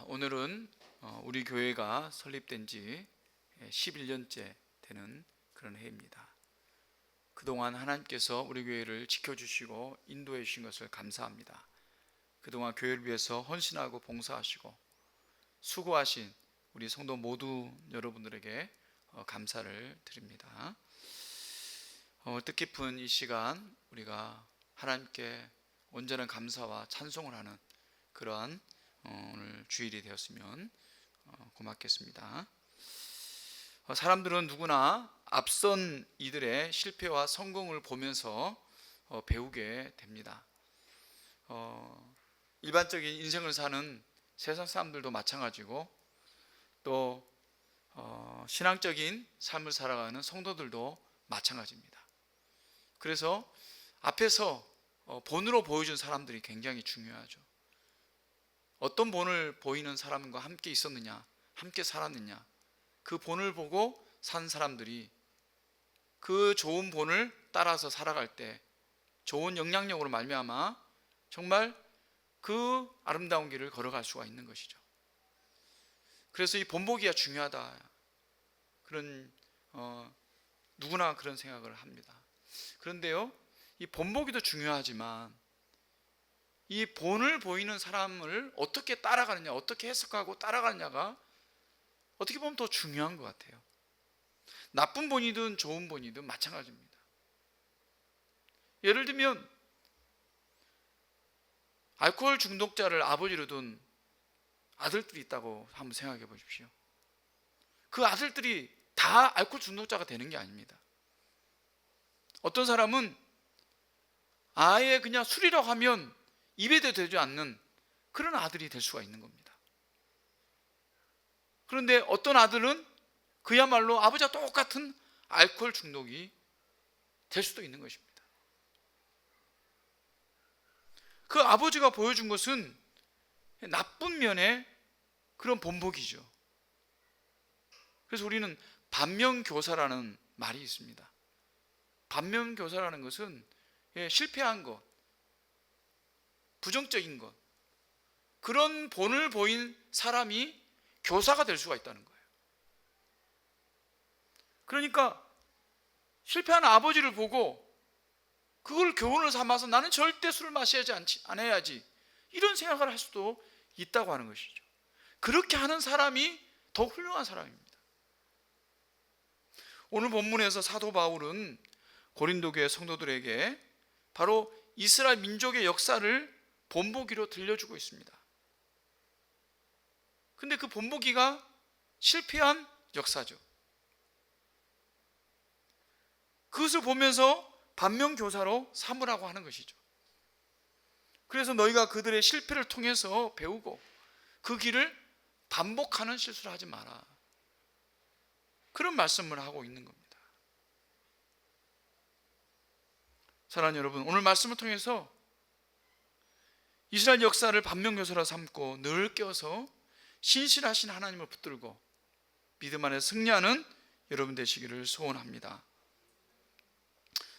오늘은 우리 교회가 설립된 지 11년째 되는 그런 해입니다. 그동안 하나님께서 우리 교회를 지켜주시고 인도해 주신 것을 감사합니다. 그동안 교회를 위해서 헌신하고 봉사하시고 수고하신 우리 성도 모두 여러분들에게 감사를 드립니다. 뜻깊은 이 시간 우리가 하나님께 온전한 감사와 찬송을 하는 그러한 오늘 주일이 되었으면 고맙겠습니다. 사람들은 누구나 앞선 이들의 실패와 성공을 보면서 배우게 됩니다. 일반적인 인생을 사는 세상 사람들도 마찬가지고 또 신앙적인 삶을 살아가는 성도들도 마찬가지입니다. 그래서 앞에서 본으로 보여준 사람들이 굉장히 중요하죠. 어떤 본을 보이는 사람과 함께 있었느냐, 함께 살았느냐, 그 본을 보고 산 사람들이 그 좋은 본을 따라서 살아갈 때 좋은 영향력으로 말미암아 정말 그 아름다운 길을 걸어갈 수가 있는 것이죠. 그래서 이 본보기가 중요하다, 그런 누구나 그런 생각을 합니다. 그런데요, 이 본보기도 중요하지만 이 본을 보이는 사람을 어떻게 따라가느냐, 어떻게 해석하고 따라가느냐가 어떻게 보면 더 중요한 것 같아요. 나쁜 본이든 좋은 본이든 마찬가지입니다. 예를 들면 알코올 중독자를 아버지로 둔 아들들이 있다고 한번 생각해 보십시오. 그 아들들이 다 알코올 중독자가 되는 게 아닙니다. 어떤 사람은 아예 그냥 술이라고 하면 입에도 되지 않는 그런 아들이 될 수가 있는 겁니다. 그런데 어떤 아들은 그야말로 아버지와 똑같은 알코올 중독이 될 수도 있는 것입니다. 그 아버지가 보여준 것은 나쁜 면의 그런 본보기죠. 그래서 우리는 반면교사라는 말이 있습니다. 반면교사라는 것은 실패한 것, 부정적인 것, 그런 본을 보인 사람이 교사가 될 수가 있다는 거예요. 그러니까 실패한 아버지를 보고 그걸 교훈을 삼아서 나는 절대 술을 마셔야지 않아야지, 이런 생각을 할 수도 있다고 하는 것이죠. 그렇게 하는 사람이 더 훌륭한 사람입니다. 오늘 본문에서 사도 바울은 고린도 교회 성도들에게 바로 이스라엘 민족의 역사를 본보기로 들려주고 있습니다. 근데 그 본보기가 실패한 역사죠. 그것을 보면서 반면교사로 삼으라고 하는 것이죠. 그래서 너희가 그들의 실패를 통해서 배우고 그 길을 반복하는 실수를 하지 마라, 그런 말씀을 하고 있는 겁니다. 사랑하는 여러분, 오늘 말씀을 통해서 이스라엘 역사를 반면교사로 삼고 늘 깨어서 신실하신 하나님을 붙들고 믿음 안에 승리하는 여러분 되시기를 소원합니다.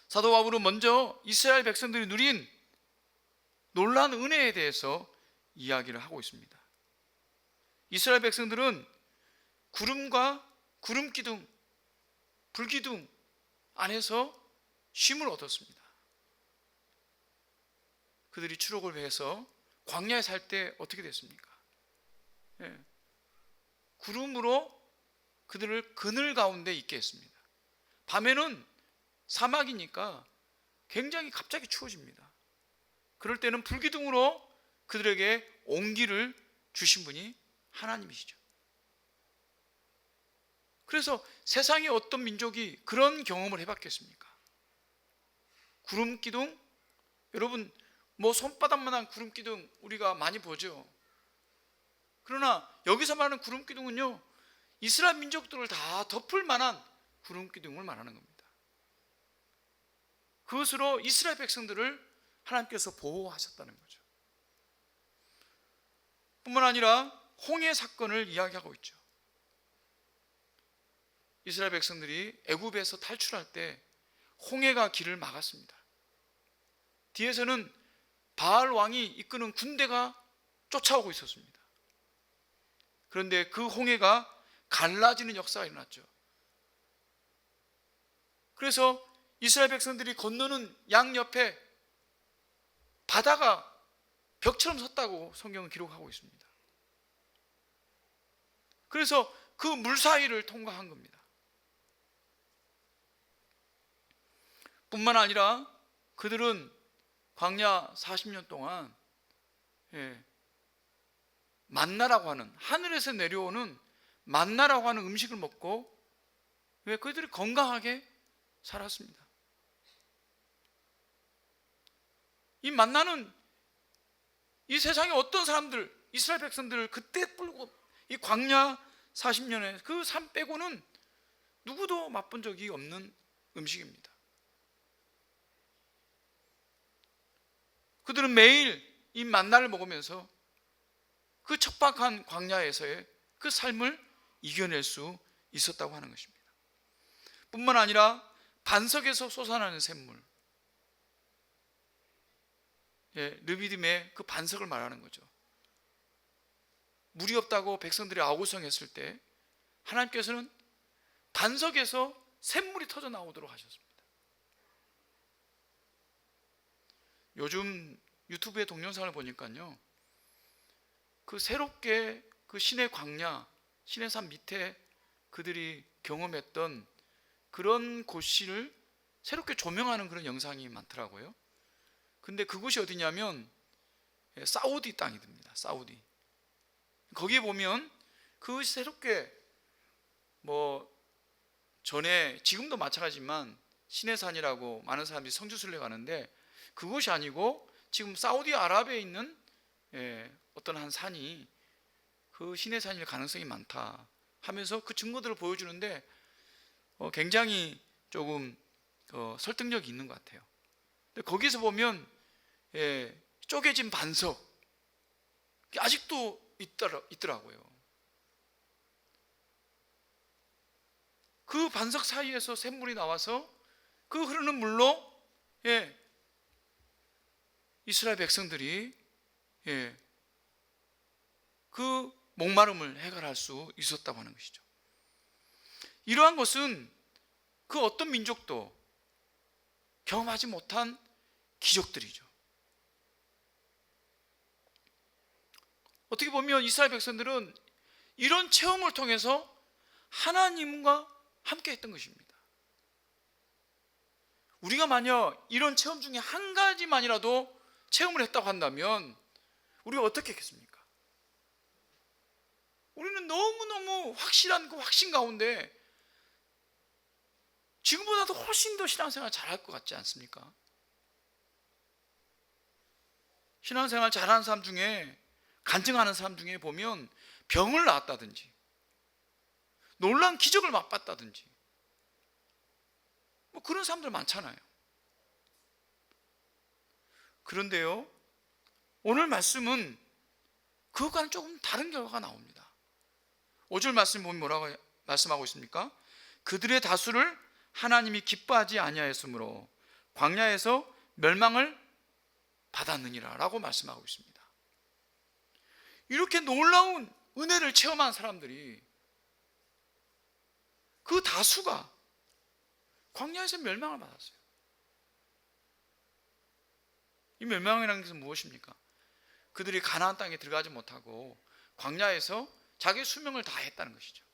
사도 바울은 먼저 이스라엘 백성들이 누린 놀라운 은혜에 대해서 이야기를 하고 있습니다. 이스라엘 백성들은 구름과 구름기둥, 불기둥 안에서 쉼을 얻었습니다. 그들이 추록을 해서 광야에 살 때 어떻게 됐습니까? 구름으로 그들을 그늘 가운데 있게 했습니다. 밤에는 사막이니까 굉장히 갑자기 추워집니다. 그럴 때는 불기둥으로 그들에게 온기를 주신 분이 하나님이시죠. 그래서 세상에 어떤 민족이 그런 경험을 해봤겠습니까? 구름기둥, 여러분 손바닥만한 구름기둥 우리가 많이 보죠. 그러나 여기서 말하는 구름기둥은요, 이스라엘 민족들을 다 덮을 만한 구름기둥을 말하는 겁니다. 그것으로 이스라엘 백성들을 하나님께서 보호하셨다는 거죠. 뿐만 아니라 홍해 사건을 이야기하고 있죠. 이스라엘 백성들이 애굽에서 탈출할 때 홍해가 길을 막았습니다. 뒤에서는 바알 왕이 이끄는 군대가 쫓아오고 있었습니다. 그런데 그 홍해가 갈라지는 역사가 일어났죠. 그래서 이스라엘 백성들이 건너는 양옆에 바다가 벽처럼 섰다고 성경은 기록하고 있습니다. 그래서 그 물 사이를 통과한 겁니다. 뿐만 아니라 그들은 광야 40년 동안 만나라고 하는, 하늘에서 내려오는 만나라고 하는 음식을 먹고 그들이 건강하게 살았습니다. 이 만나는 이 세상에 어떤 사람들, 이스라엘 백성들을 그때 불고 이 광야 40년에 그 삶 빼고는 누구도 맛본 적이 없는 음식입니다. 그들은 매일 이 만나를 먹으면서 그 척박한 광야에서의 그 삶을 이겨낼 수 있었다고 하는 것입니다. 뿐만 아니라 반석에서 솟아나는 샘물, 르비딤의 그 반석을 말하는 거죠. 물이 없다고 백성들이 아우성했을 때 하나님께서는 반석에서 샘물이 터져 나오도록 하셨습니다. 요즘 유튜브의 동영상을 보니까요, 그 새롭게 그 신의 광야, 신의 산 밑에 그들이 경험했던 그런 곳을 새롭게 조명하는 그런 영상이 많더라고요. 근데 그곳이 어디냐면 사우디 땅이 됩니다. 사우디. 거기에 보면 그 새롭게 전에 지금도 마찬가지지만 신의 산이라고 많은 사람들이 성지순례 가는데 그곳이 아니고 지금 사우디아라비아에 있는 어떤 한 산이 그 신의 산일 가능성이 많다 하면서 그 증거들을 보여주는데 굉장히 조금 설득력이 있는 것 같아요. 근데 거기서 보면 쪼개진 반석 아직도 있더라고요. 그 반석 사이에서 샘물이 나와서 그 흐르는 물로 이스라엘 백성들이 그 목마름을 해결할 수 있었다고 하는 것이죠. 이러한 것은 그 어떤 민족도 경험하지 못한 기적들이죠. 어떻게 보면 이스라엘 백성들은 이런 체험을 통해서 하나님과 함께 했던 것입니다. 우리가 만약 이런 체험 중에 한 가지만이라도 체험을 했다고 한다면 우리가 어떻게 했겠습니까? 우리는 너무너무 확실한 그 확신 가운데 지금보다도 훨씬 더 신앙생활 잘할 것 같지 않습니까? 신앙생활 잘하는 사람 중에, 간증하는 사람 중에 보면 병을 낫았다든지 놀라운 기적을 맛봤다든지 그런 사람들 많잖아요. 그런데요, 오늘 말씀은 그것과는 조금 다른 결과가 나옵니다. 5절 말씀 보면 뭐라고 말씀하고 있습니까? 그들의 다수를 하나님이 기뻐하지 아니하였으므로 광야에서 멸망을 받았느니라 라고 말씀하고 있습니다. 이렇게 놀라운 은혜를 체험한 사람들이 그 다수가 광야에서 멸망을 받았어요. 이 멸망이라는 것은 무엇입니까? 그들이 가나안 땅에 들어가지 못하고 광야에서 자기 수명을 다했다는 것이죠.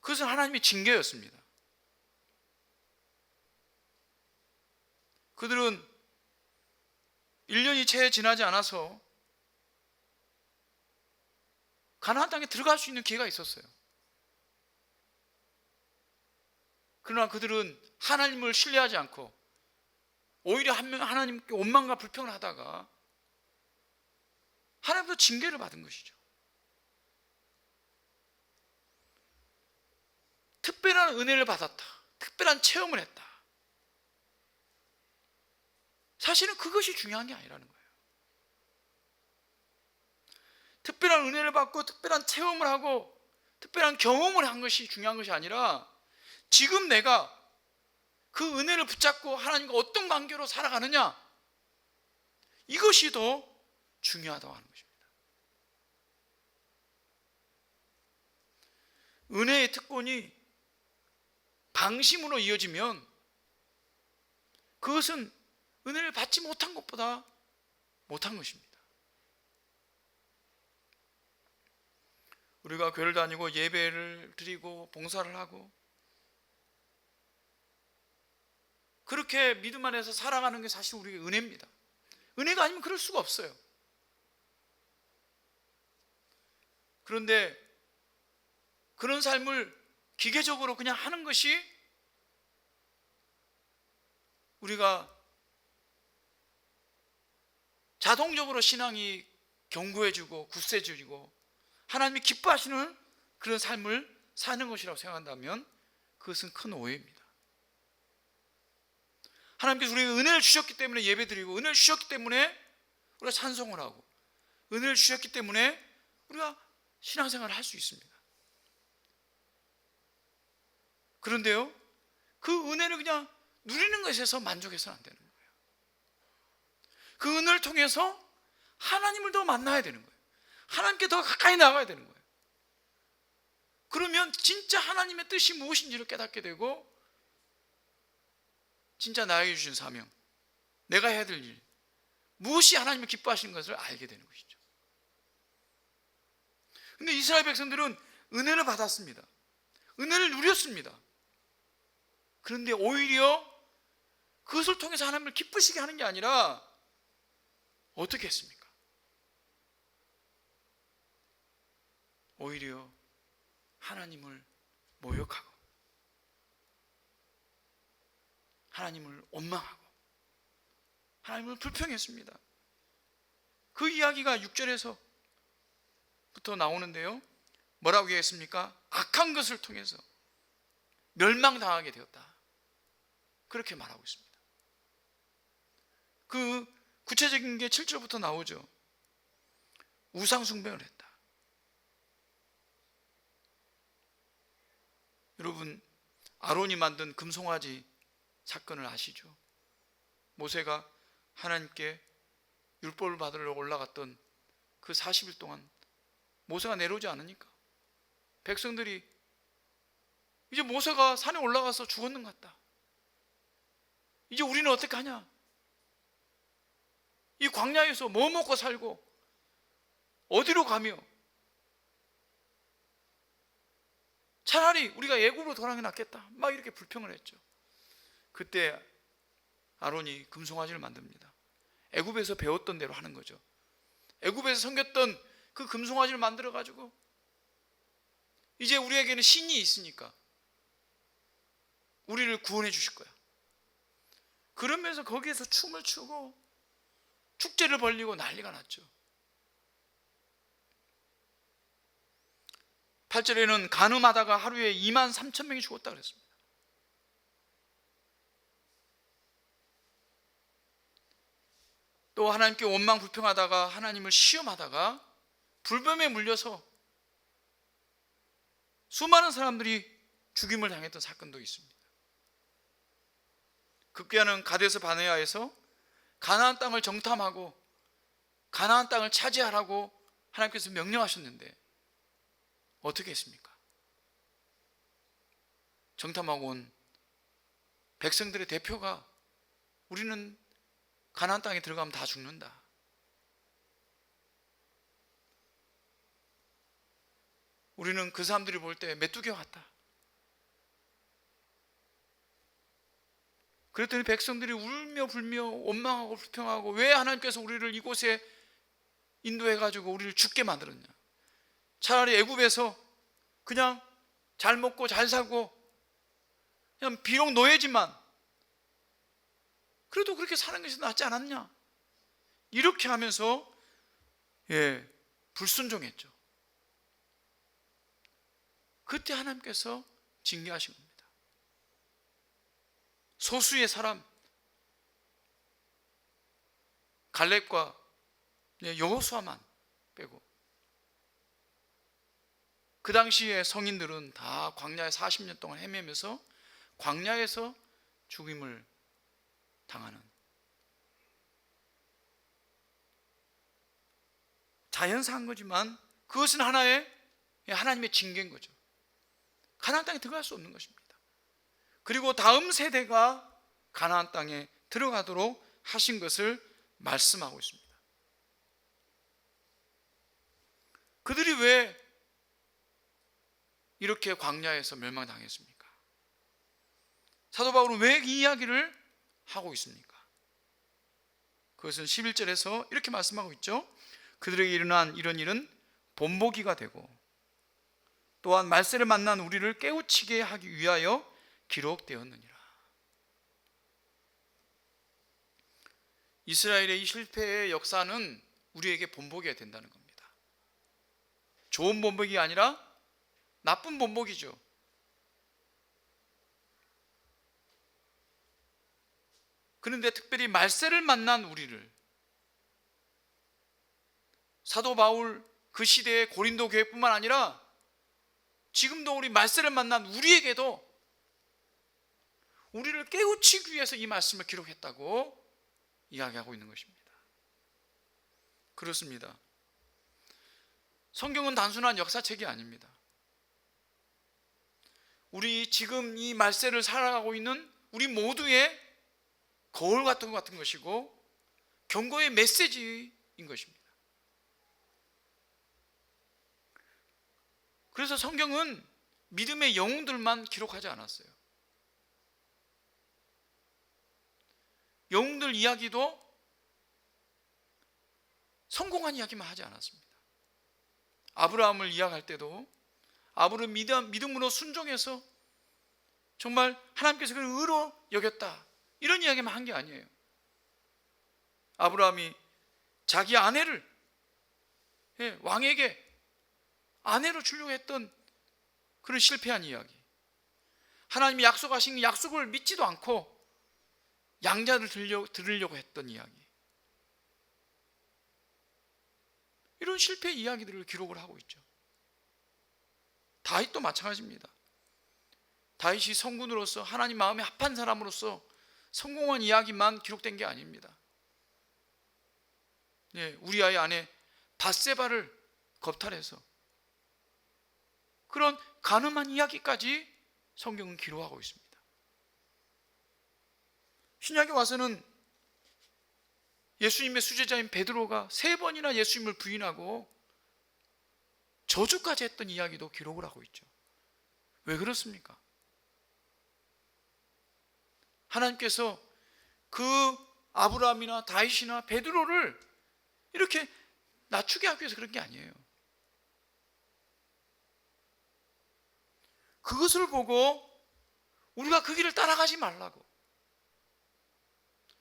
그것은 하나님의 징계였습니다. 그들은 1년이 채 지나지 않아서 가나안 땅에 들어갈 수 있는 기회가 있었어요. 그러나 그들은 하나님을 신뢰하지 않고 오히려 하나님께 원망과 불평을 하다가 하나님부터 징계를 받은 것이죠. 특별한 은혜를 받았다, 특별한 체험을 했다. 사실은 그것이 중요한 게 아니라는 거예요. 특별한 은혜를 받고 특별한 체험을 하고 특별한 경험을 한 것이 중요한 것이 아니라 지금 내가 그 은혜를 붙잡고 하나님과 어떤 관계로 살아가느냐, 이것이 더 중요하다고 하는 것입니다. 은혜의 특권이 방심으로 이어지면 그것은 은혜를 받지 못한 것보다 못한 것입니다. 우리가 교회를 다니고 예배를 드리고 봉사를 하고 그렇게 믿음 안에서 살아가는 게 사실 우리의 은혜입니다. 은혜가 아니면 그럴 수가 없어요. 그런데 그런 삶을 기계적으로 그냥 하는 것이 우리가 자동적으로 신앙이 견고해지고 굳세지고 하나님이 기뻐하시는 그런 삶을 사는 것이라고 생각한다면 그것은 큰 오해입니다. 하나님께서 우리에게 은혜를 주셨기 때문에 예배드리고 은혜를 주셨기 때문에 우리가 찬송을 하고 은혜를 주셨기 때문에 우리가 신앙생활을 할 수 있습니다. 그런데요, 그 은혜를 그냥 누리는 것에서 만족해서는 안 되는 거예요. 그 은혜를 통해서 하나님을 더 만나야 되는 거예요. 하나님께 더 가까이 나가야 되는 거예요. 그러면 진짜 하나님의 뜻이 무엇인지를 깨닫게 되고 진짜 나에게 주신 사명, 내가 해야 될 일, 무엇이 하나님을 기뻐하시는 것을 알게 되는 것이죠. 근데 이스라엘 백성들은 은혜를 받았습니다. 은혜를 누렸습니다. 그런데 오히려 그것을 통해서 하나님을 기쁘시게 하는 게 아니라 어떻게 했습니까? 오히려 하나님을 모욕하고 하나님을 원망하고 하나님을 불평했습니다. 그 이야기가 6절에서부터 나오는데요, 뭐라고 얘기했습니까? 악한 것을 통해서 멸망당하게 되었다, 그렇게 말하고 있습니다. 그 구체적인 게 7절부터 나오죠. 우상숭배를 했다. 여러분, 아론이 만든 금송아지 사건을 아시죠? 모세가 하나님께 율법을 받으러 올라갔던 그 40일 동안 모세가 내려오지 않으니까 백성들이 이제 모세가 산에 올라가서 죽었는 것 같다, 이제 우리는 어떻게 하냐, 이 광야에서 뭐 먹고 살고 어디로 가며 차라리 우리가 애굽으로 돌아가는 게 낫겠다, 막 이렇게 불평을 했죠. 그때 아론이 금송아지를 만듭니다. 애굽에서 배웠던 대로 하는 거죠. 애굽에서 섬겼던 그 금송아지를 만들어 가지고 이제 우리에게는 신이 있으니까 우리를 구원해 주실 거야. 그러면서 거기에서 춤을 추고 축제를 벌리고 난리가 났죠. 8절에는 간음하다가 하루에 23,000명이 죽었다 그랬습니다. 또 하나님께 원망 불평하다가 하나님을 시험하다가 불뱀에 물려서 수많은 사람들이 죽임을 당했던 사건도 있습니다. 급기야는 가데스 바네아에서 가나안 땅을 정탐하고 가나안 땅을 차지하라고 하나님께서 명령하셨는데 어떻게 했습니까? 정탐하고 온 백성들의 대표가 우리는 가나안 땅에 들어가면 다 죽는다, 우리는 그 사람들이 볼 때 메뚜기 같다, 그랬더니 백성들이 울며 불며 원망하고 불평하고 왜 하나님께서 우리를 이곳에 인도해가지고 우리를 죽게 만들었냐, 차라리 애굽에서 그냥 잘 먹고 잘 살고 그냥 비록 노예지만 그래도 그렇게 사는 것이 낫지 않았냐, 이렇게 하면서 불순종했죠. 그때 하나님께서 징계하신 겁니다. 소수의 사람 갈렙과 여호수아만 빼고 그 당시에 성인들은 다 광야에 40년 동안 헤매면서 광야에서 죽임을 당하는, 자연사한 거지만 그것은 하나의 하나님의 징계인 거죠. 가나안 땅에 들어갈 수 없는 것입니다. 그리고 다음 세대가 가나안 땅에 들어가도록 하신 것을 말씀하고 있습니다. 그들이 왜 이렇게 광야에서 멸망당했습니까? 사도 바울은 왜 이 이야기를 하고 있습니까? 그것은 11절에서 이렇게 말씀하고 있죠. 그들에게 일어난 이런 일은 본보기가 되고 또한 말세를 만난 우리를 깨우치게 하기 위하여 기록되었느니라. 이스라엘의 이 실패의 역사는 우리에게 본보기가 된다는 겁니다. 좋은 본보기가 아니라 나쁜 본보기죠. 그런데 특별히 말세를 만난 우리를, 사도 바울 그 시대의 고린도 교회뿐만 아니라 지금도 우리 말세를 만난 우리에게도 우리를 깨우치기 위해서 이 말씀을 기록했다고 이야기하고 있는 것입니다. 그렇습니다. 성경은 단순한 역사책이 아닙니다. 우리 지금 이 말세를 살아가고 있는 우리 모두의 거울 같은 것이고 경고의 메시지인 것입니다. 그래서 성경은 믿음의 영웅들만 기록하지 않았어요. 영웅들 이야기도 성공한 이야기만 하지 않았습니다. 아브라함을 이야기할 때도 아브라함은 믿음으로 순종해서 정말 하나님께서 그를 의로 여겼다, 이런 이야기만 한 게 아니에요. 아브라함이 자기 아내를 왕에게 아내로 주려고 했던 그런 실패한 이야기, 하나님이 약속하신 약속을 믿지도 않고 양자를 들으려고 했던 이야기, 이런 실패 이야기들을 기록을 하고 있죠. 다윗도 마찬가지입니다. 다윗이 성군으로서 하나님 마음에 합한 사람으로서 성공한 이야기만 기록된 게 아닙니다. 우리아의 아내 밧세바를 겁탈해서 그런 간음한 이야기까지 성경은 기록하고 있습니다. 신약에 와서는 예수님의 수제자인 베드로가 3번이나 예수님을 부인하고 저주까지 했던 이야기도 기록을 하고 있죠. 왜 그렇습니까? 하나님께서 그 아브라함이나 다윗이나 베드로를 이렇게 낮추게 하기 위해서 그런 게 아니에요. 그것을 보고 우리가 그 길을 따라가지 말라고,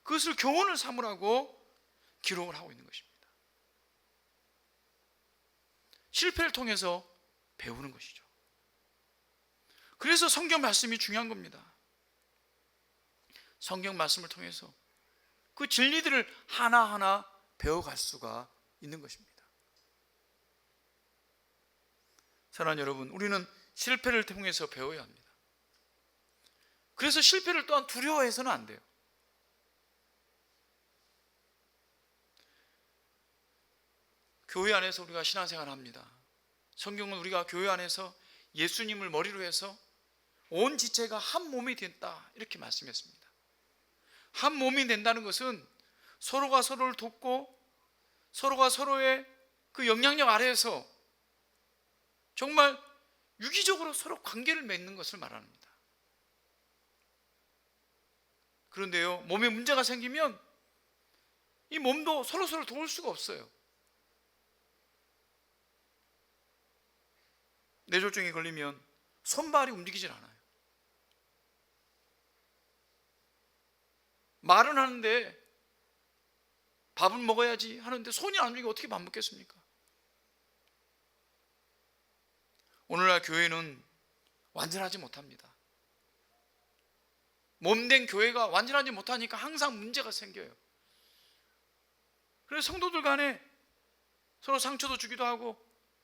그것을 교훈을 삼으라고 기록을 하고 있는 것입니다. 실패를 통해서 배우는 것이죠. 그래서 성경 말씀이 중요한 겁니다. 성경 말씀을 통해서 그 진리들을 하나하나 배워갈 수가 있는 것입니다. 사랑하는 여러분, 우리는 실패를 통해서 배워야 합니다. 그래서 실패를 또한 두려워해서는 안 돼요. 교회 안에서 우리가 신앙생활을 합니다. 성경은 우리가 교회 안에서 예수님을 머리로 해서 온 지체가 한 몸이 된다, 이렇게 말씀했습니다. 한 몸이 된다는 것은 서로가 서로를 돕고 서로가 서로의 그 영향력 아래에서 정말 유기적으로 서로 관계를 맺는 것을 말합니다. 그런데요, 몸에 문제가 생기면 이 몸도 서로 도울 수가 없어요. 뇌졸중에 걸리면 손발이 움직이질 않아요. 말은 하는데 밥은 먹어야지 하는데 손이 안 움직이고 어떻게 밥 먹겠습니까? 오늘날 교회는 완전하지 못합니다. 몸된 교회가 완전하지 못하니까 항상 문제가 생겨요. 그래서 성도들 간에 서로 상처도 주기도 하고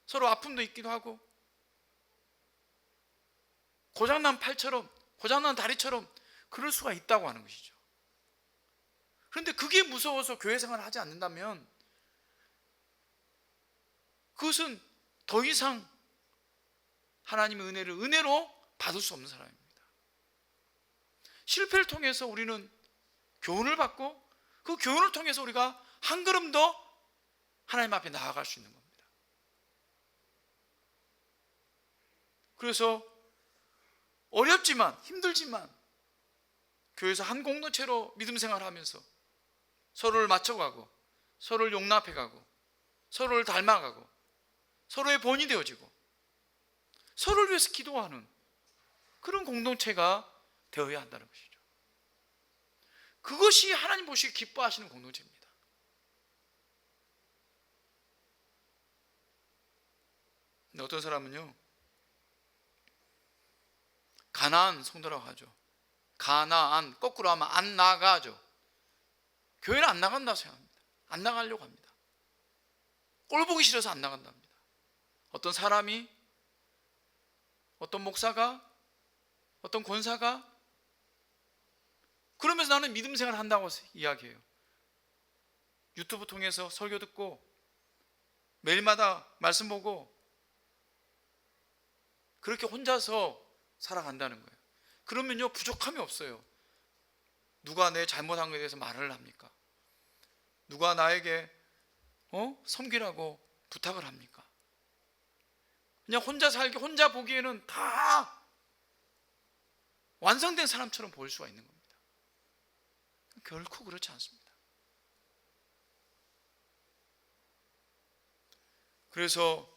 서로 아픔도 있기도 하고 고장난 팔처럼 고장난 다리처럼 그럴 수가 있다고 하는 것이죠. 그런데 그게 무서워서 교회 생활을 하지 않는다면 그것은 더 이상 하나님의 은혜를 은혜로 받을 수 없는 사람입니다. 실패를 통해서 우리는 교훈을 받고 그 교훈을 통해서 우리가 한 걸음 더 하나님 앞에 나아갈 수 있는 겁니다. 그래서 어렵지만 힘들지만 교회에서 한 공동체로 믿음 생활을 하면서 서로를 맞춰가고 서로를 용납해가고 서로를 닮아가고 서로의 본이 되어지고 서로를 위해서 기도하는 그런 공동체가 되어야 한다는 것이죠. 그것이 하나님 보시기에 기뻐하시는 공동체입니다. 근데 어떤 사람은요, 가나안 성도라고 하죠. 가나안, 거꾸로 하면 안 나가죠. 교회는 안 나간다고 생각합니다. 안 나가려고 합니다. 꼴 보기 싫어서 안 나간답니다. 어떤 사람이, 어떤 목사가, 어떤 권사가 그러면서 나는 믿음 생활을 한다고 이야기해요. 유튜브 통해서 설교 듣고 매일마다 말씀 보고 그렇게 혼자서 살아간다는 거예요. 그러면요, 부족함이 없어요. 누가 내 잘못한 것에 대해서 말을 합니까? 누가 나에게 섬기라고 부탁을 합니까? 그냥 혼자 살기, 혼자 보기에는 다 완성된 사람처럼 보일 수가 있는 겁니다. 결코 그렇지 않습니다. 그래서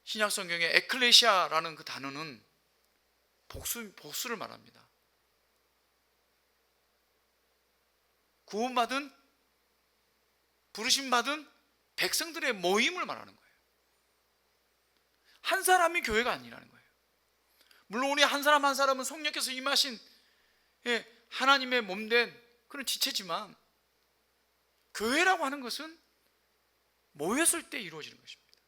신약 성경에 에클레시아라는 그 단어는 복수를 말합니다. 구원받은, 부르심받은 백성들의 모임을 말하는 거예요. 한 사람이 교회가 아니라는 거예요. 물론 우리 한 사람 한 사람은 성령께서 임하신 하나님의 몸된 그런 지체지만 교회라고 하는 것은 모였을 때 이루어지는 것입니다.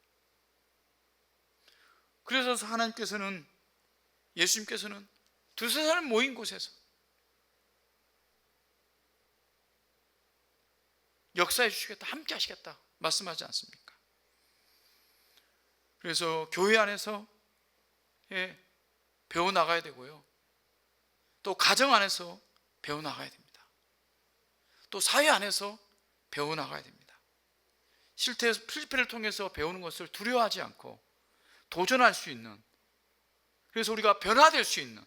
그래서 하나님께서는, 예수님께서는 두세 사람 모인 곳에서 역사해 주시겠다, 함께 하시겠다 말씀하지 않습니까? 그래서 교회 안에서 배워나가야 되고요, 또 가정 안에서 배워나가야 됩니다. 또 사회 안에서 배워나가야 됩니다. 실패를 통해서 배우는 것을 두려워하지 않고 도전할 수 있는, 그래서 우리가 변화될 수 있는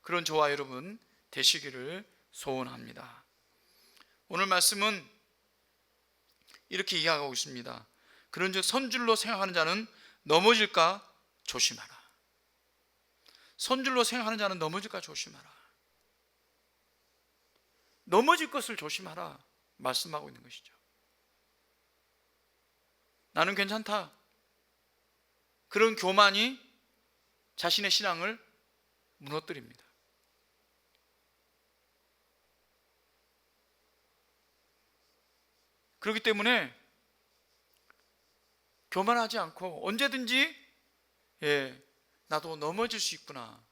그런 저와 여러분 되시기를 소원합니다. 오늘 말씀은 이렇게 이야기하고 있습니다. 그런즉 선줄로 생각하는 자는 넘어질까 조심하라. 선줄로 생각하는 자는 넘어질까 조심하라. 넘어질 것을 조심하라 말씀하고 있는 것이죠. 나는 괜찮다, 그런 교만이 자신의 신앙을 무너뜨립니다. 그렇기 때문에 교만하지 않고 언제든지 나도 넘어질 수 있구나,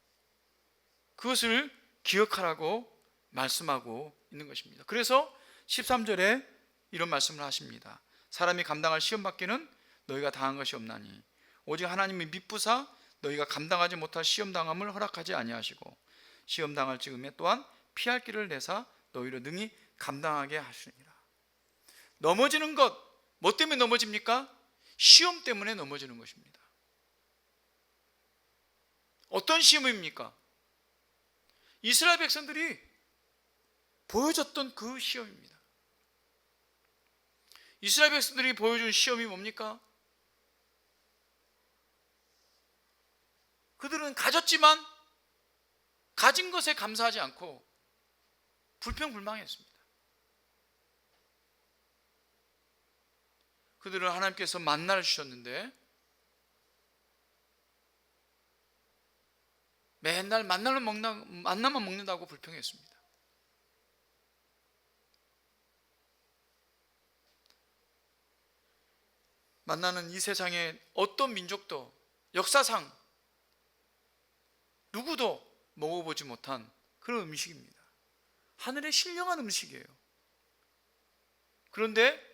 그것을 기억하라고 말씀하고 있는 것입니다. 그래서 13절에 이런 말씀을 하십니다. 사람이 감당할 시험 받기는 너희가 당한 것이 없나니 오직 하나님이 미쁘사 너희가 감당하지 못할 시험 당함을 허락하지 아니하시고 시험 당할 즈음에 또한 피할 길을 내사 너희로 능히 감당하게 하시니라. 넘어지는 것, 뭐 때문에 넘어집니까? 시험 때문에 넘어지는 것입니다. 어떤 시험입니까? 이스라엘 백성들이 보여줬던 그 시험입니다. 이스라엘 백성들이 보여준 시험이 뭡니까? 그들은 가졌지만 가진 것에 감사하지 않고 불평불만했습니다. 그들은 하나님께서 만나를 주셨는데 맨날 만나만 먹는다고 불평했습니다. 만나는 이 세상에 어떤 민족도 역사상 누구도 먹어보지 못한 그런 음식입니다. 하늘의 신령한 음식이에요. 그런데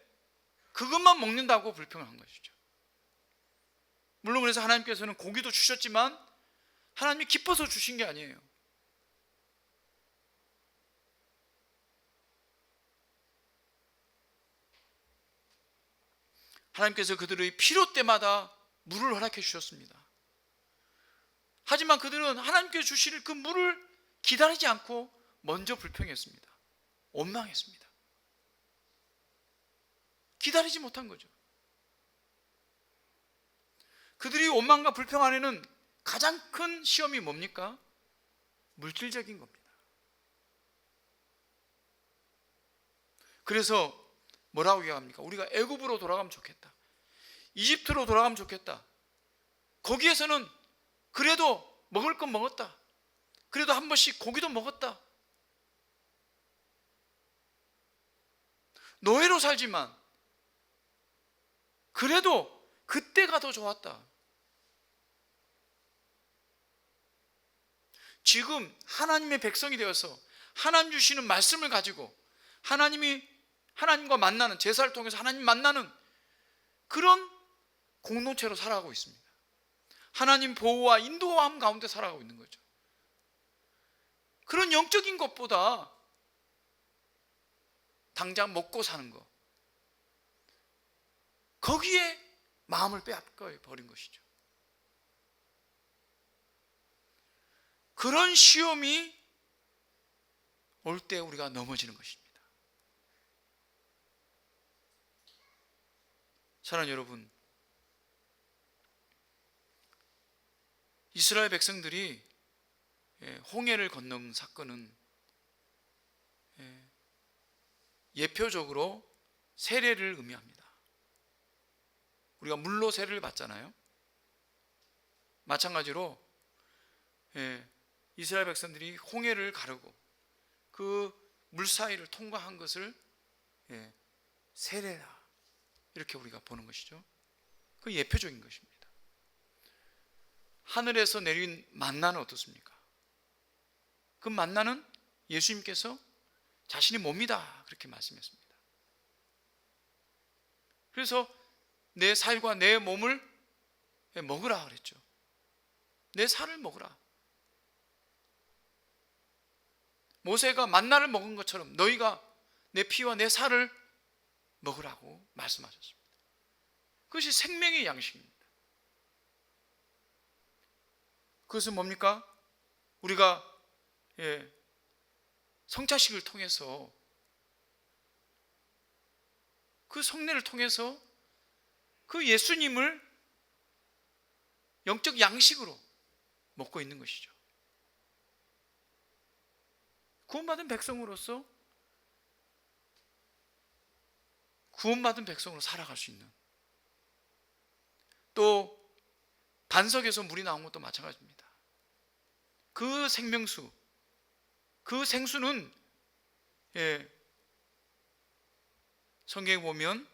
그것만 먹는다고 불평을 한 것이죠. 물론 그래서 하나님께서는 고기도 주셨지만 하나님이 기뻐서 주신 게 아니에요. 하나님께서 그들의 필요 때마다 물을 허락해 주셨습니다. 하지만 그들은 하나님께서 주실 그 물을 기다리지 않고 먼저 불평했습니다. 원망했습니다. 기다리지 못한 거죠. 그들이 원망과 불평 안에는 가장 큰 시험이 뭡니까? 물질적인 겁니다. 그래서 뭐라고 얘기합니까? 우리가 애굽으로 돌아가면 좋겠다. 이집트로 돌아가면 좋겠다. 거기에서는 그래도 먹을 건 먹었다. 그래도 한 번씩 고기도 먹었다. 노예로 살지만 그래도 그때가 더 좋았다. 지금 하나님의 백성이 되어서 하나님 주시는 말씀을 가지고 하나님과 만나는, 제사를 통해서 하나님 만나는 그런 공동체로 살아가고 있습니다. 하나님 보호와 인도함 가운데 살아가고 있는 거죠. 그런 영적인 것보다 당장 먹고 사는 것, 거기에 마음을 빼앗겨 버린 것이죠. 그런 시험이 올 때 우리가 넘어지는 것입니다. 사랑하는 여러분, 이스라엘 백성들이 홍해를 건넌 사건은 예표적으로 세례를 의미합니다. 우리가 물로 세례를 받잖아요. 마찬가지로 이스라엘 백성들이 홍해를 가르고 그 물 사이를 통과한 것을 세례라, 이렇게 우리가 보는 것이죠. 그 예표적인 것입니다. 하늘에서 내린 만나는 어떻습니까? 그 만나는 예수님께서 자신의 몸이다, 그렇게 말씀했습니다. 그래서 내 살과 내 몸을 먹으라 그랬죠. 내 살을 먹으라. 모세가 만나를 먹은 것처럼 너희가 내 피와 내 살을 먹으라고 말씀하셨습니다. 그것이 생명의 양식입니다. 그것은 뭡니까? 우리가 성찬식을 통해서, 그 성례를 통해서 그 예수님을 영적 양식으로 먹고 있는 것이죠. 구원받은 백성으로서 구원받은 백성으로 살아갈 수 있는, 또 반석에서 물이 나온 것도 마찬가지입니다. 그 생명수, 그 생수는 성경에 보면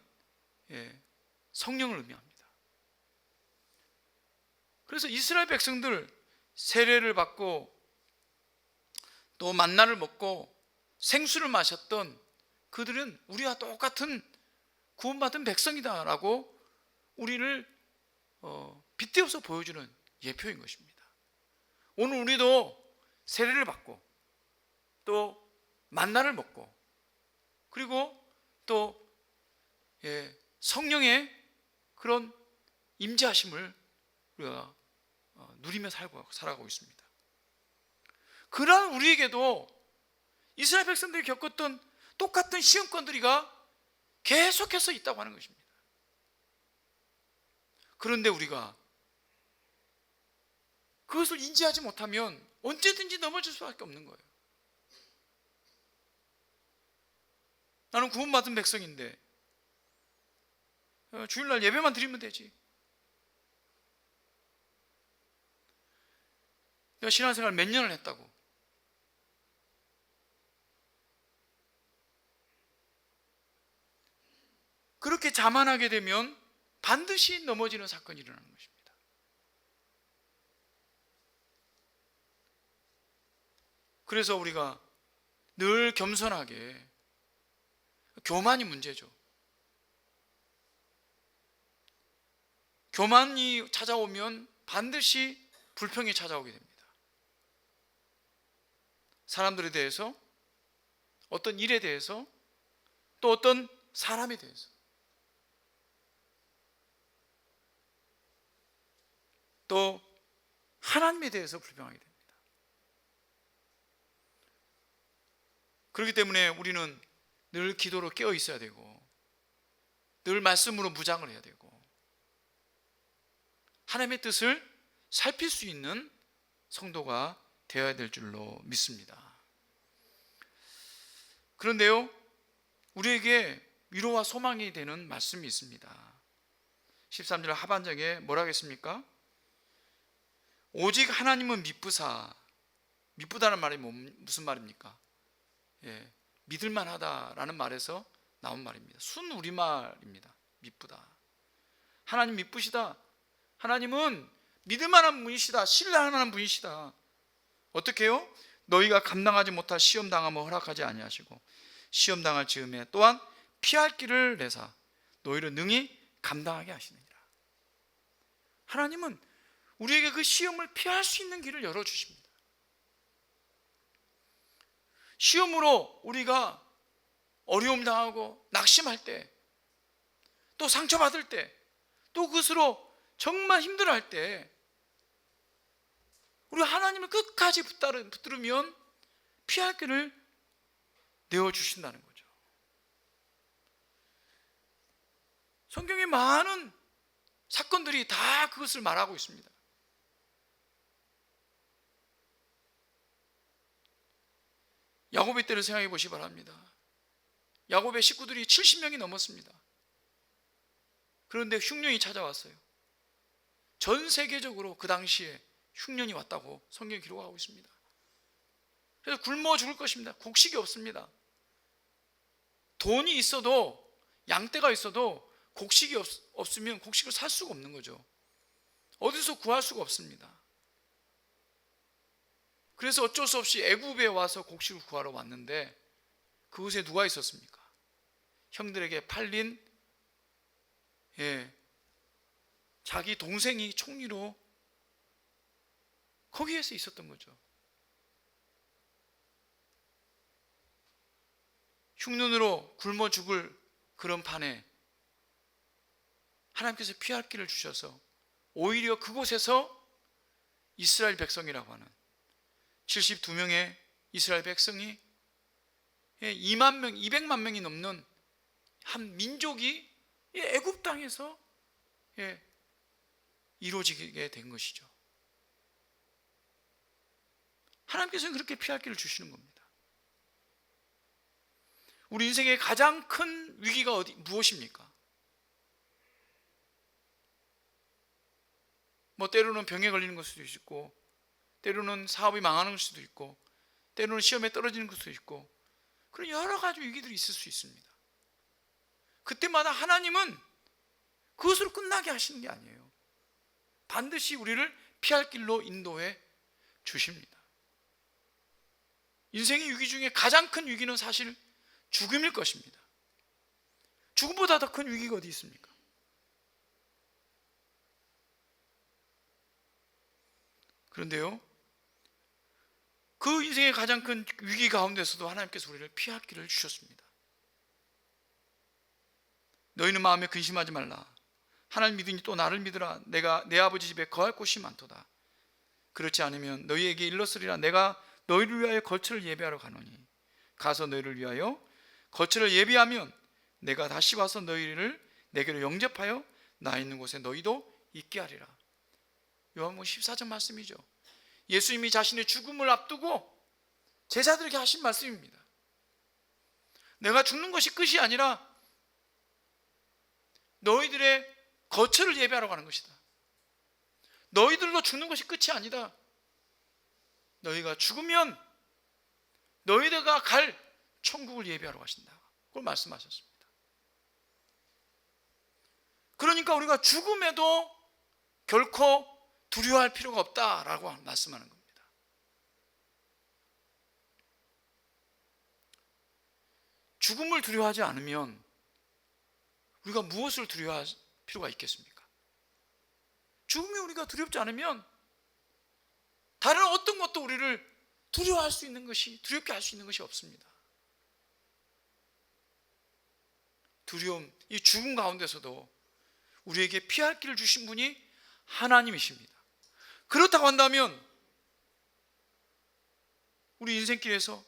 성령을 의미합니다. 그래서 이스라엘 백성들 세례를 받고 또 만나를 먹고 생수를 마셨던 그들은 우리와 똑같은 구원받은 백성이다라고 우리를 빗대어서 보여주는 예표인 것입니다. 오늘 우리도 세례를 받고 또 만나를 먹고 그리고 또 성령의 그런 임재하심을 우리가 누리며 살아가고 있습니다. 그러한 우리에게도 이스라엘 백성들이 겪었던 똑같은 시험권들이가 계속해서 있다고 하는 것입니다. 그런데 우리가 그것을 인지하지 못하면 언제든지 넘어질 수밖에 없는 거예요. 나는 구원받은 백성인데 주일날 예배만 드리면 되지. 내가 신앙생활 몇 년을 했다고. 그렇게 자만하게 되면 반드시 넘어지는 사건이 일어나는 것입니다. 그래서 우리가 늘 겸손하게, 교만이 문제죠. 교만이 찾아오면 반드시 불평이 찾아오게 됩니다. 사람들에 대해서, 어떤 일에 대해서, 또 어떤 사람에 대해서, 또 하나님에 대해서 불평하게 됩니다. 그렇기 때문에 우리는 늘 기도로 깨어 있어야 되고, 늘 말씀으로 무장을 해야 되고, 하나님의 뜻을 살필 수 있는 성도가 되어야 될 줄로 믿습니다. 그런데요, 우리에게 위로와 소망이 되는 말씀이 있습니다. 13절 하반절에 뭐라고 했습니까? 오직 하나님은 미쁘사. 미쁘다는 말이 무슨 말입니까? 믿을만하다라는 말에서 나온 말입니다. 순 우리말입니다. 미쁘다. 하나님 미쁘시다. 하나님은 믿을만한 분이시다. 신뢰하는 분이시다. 어떻게 해요? 너희가 감당하지 못할 시험 당함을 허락하지 아니하시고 시험 당할 즈음에 또한 피할 길을 내사 너희를 능히 감당하게 하시느니라. 하나님은 우리에게 그 시험을 피할 수 있는 길을 열어주십니다. 시험으로 우리가 어려움 당하고 낙심할 때, 또 상처받을 때, 또 그것으로 정말 힘들어할 때 우리 하나님을 끝까지 붙들으면 피할 길을 내어주신다는 거죠. 성경에 많은 사건들이 다 그것을 말하고 있습니다. 야곱의 때를 생각해 보시기 바랍니다. 야곱의 식구들이 70명이 넘었습니다. 그런데 흉년이 찾아왔어요. 전 세계적으로 그 당시에 흉년이 왔다고 성경이 기록하고 있습니다. 그래서 굶어 죽을 것입니다. 곡식이 없습니다. 돈이 있어도, 양떼가 있어도 곡식이 없으면 곡식을 살 수가 없는 거죠. 어디서 구할 수가 없습니다. 그래서 어쩔 수 없이 애굽에 와서 곡식을 구하러 왔는데 그곳에 누가 있었습니까? 형들에게 팔린 자기 동생이 총리로 거기에서 있었던 거죠. 흉년으로 굶어 죽을 그런 판에 하나님께서 피할 길을 주셔서 오히려 그곳에서 이스라엘 백성이라고 하는 72명의 이스라엘 백성이 2만 명, 200만 명이 넘는 한 민족이 애굽 땅에서 이루어지게 된 것이죠. 하나님께서는 그렇게 피할 길을 주시는 겁니다. 우리 인생의 가장 큰 위기가 무엇입니까? 때로는 병에 걸리는 것 수도 있고, 때로는 사업이 망하는 수도 있고, 때로는 시험에 떨어지는 것도 있고, 그런 여러 가지 위기들이 있을 수 있습니다. 그때마다 하나님은 그것으로 끝나게 하시는 게 아니에요. 반드시 우리를 피할 길로 인도해 주십니다. 인생의 위기 중에 가장 큰 위기는 사실 죽음일 것입니다. 죽음보다 더 큰 위기가 어디 있습니까? 그런데요, 그 인생의 가장 큰 위기 가운데서도 하나님께서 우리를 피할 길을 주셨습니다. 너희는 마음에 근심하지 말라. 하나님 믿으니 또 나를 믿으라. 내가 내 아버지 집에 거할 곳이 많도다. 그렇지 않으면 너희에게 일렀으리라. 내가 너희를 위하여 거처를 예비하러 가노니 가서 너희를 위하여 거처를 예비하면 내가 다시 와서 너희를 내게로 영접하여 나 있는 곳에 너희도 있게 하리라. 요한복음 14장 말씀이죠. 예수님이 자신의 죽음을 앞두고 제자들에게 하신 말씀입니다. 내가 죽는 것이 끝이 아니라 너희들의 거처를 예비하러 가는 것이다. 너희들로 죽는 것이 끝이 아니다. 너희가 죽으면 너희들과 갈 천국을 예비하러 가신다. 그걸 말씀하셨습니다. 그러니까 우리가 죽음에도 결코 두려워할 필요가 없다라고 말씀하는 겁니다. 죽음을 두려워하지 않으면 우리가 무엇을 두려워할 필요가 있겠습니까? 죽음이 우리가 두렵지 않으면 다른 어떤 것도 우리를 두렵게 할 수 있는 것이 없습니다. 두려움, 이 죽음 가운데서도 우리에게 피할 길을 주신 분이 하나님이십니다. 그렇다고 한다면 우리 인생길에서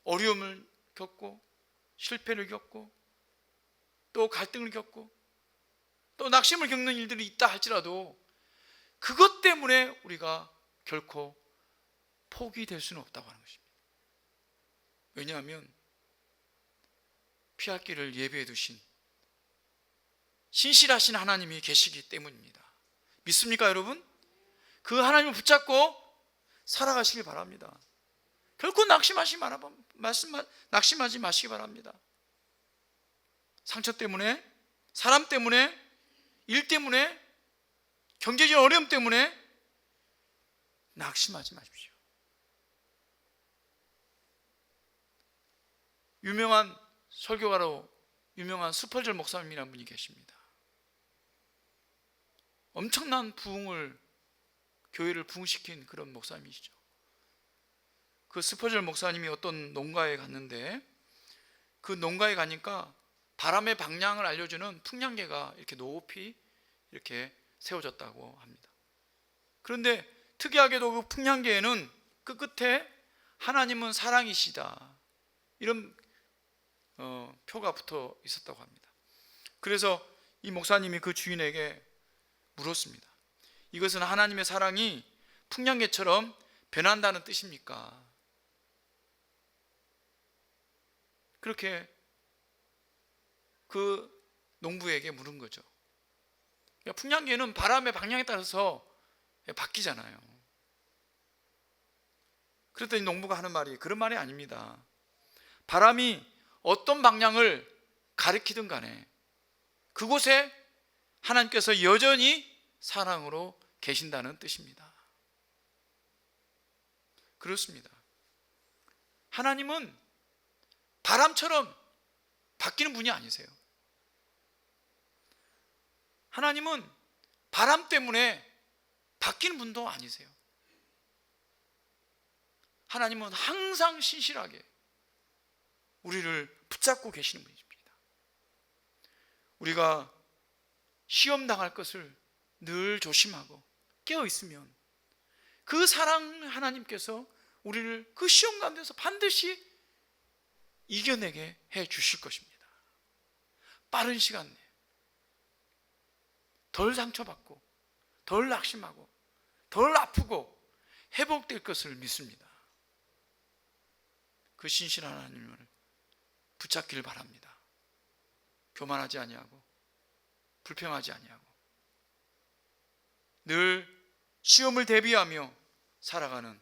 어려움을 겪고 실패를 겪고 또 갈등을 겪고 또 낙심을 겪는 일들이 있다 할지라도 그것 때문에 우리가 결코 포기될 수는 없다고 하는 것입니다. 왜냐하면 피할 길을 예비해 두신 신실하신 하나님이 계시기 때문입니다. 믿습니까, 여러분? 그 하나님을 붙잡고 살아가시길 바랍니다. 결코 낙심하지 마시기 바랍니다. 상처 때문에, 사람 때문에, 일 때문에, 경제적인 어려움 때문에 낙심하지 마십시오. 유명한 설교가로 유명한 스펄전 목사님이라는 분이 계십니다. 엄청난 부흥을, 교회를 부흥시킨 그런 목사님이시죠. 그 스펄전 목사님이 어떤 농가에 갔는데 그 농가에 가니까 바람의 방향을 알려주는 풍량계가 이렇게 높이 이렇게 세워졌다고 합니다. 그런데 특이하게도 그 풍량계에는 그 끝에 하나님은 사랑이시다 이런 표가 붙어 있었다고 합니다. 그래서 이 목사님이 그 주인에게 물었습니다. 이것은 하나님의 사랑이 풍량계처럼 변한다는 뜻입니까? 그렇게 그 농부에게 물은 거죠. 그러니까 풍량계는 바람의 방향에 따라서 바뀌잖아요. 그랬더니 농부가 하는 말이 그런 말이 아닙니다. 바람이 어떤 방향을 가리키든 간에 그곳에 하나님께서 여전히 사랑으로 계신다는 뜻입니다. 그렇습니다. 하나님은 바람처럼 바뀌는 분이 아니세요. 하나님은 바람 때문에 바뀌는 분도 아니세요. 하나님은 항상 신실하게 우리를 붙잡고 계시는 분이십니다. 우리가 시험 당할 것을 늘 조심하고 깨어 있으면 그 사랑 하나님께서 우리를 그 시험 가운데서 반드시 이겨내게 해 주실 것입니다. 빠른 시간 내에 덜 상처받고 덜 낙심하고 덜 아프고 회복될 것을 믿습니다. 그 신실한 하나님을 붙잡기를 바랍니다. 교만하지 아니하고 불평하지 아니하고 늘 시험을 대비하며 살아가는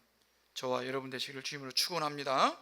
저와 여러분 되시기를 주님으로 축원합니다.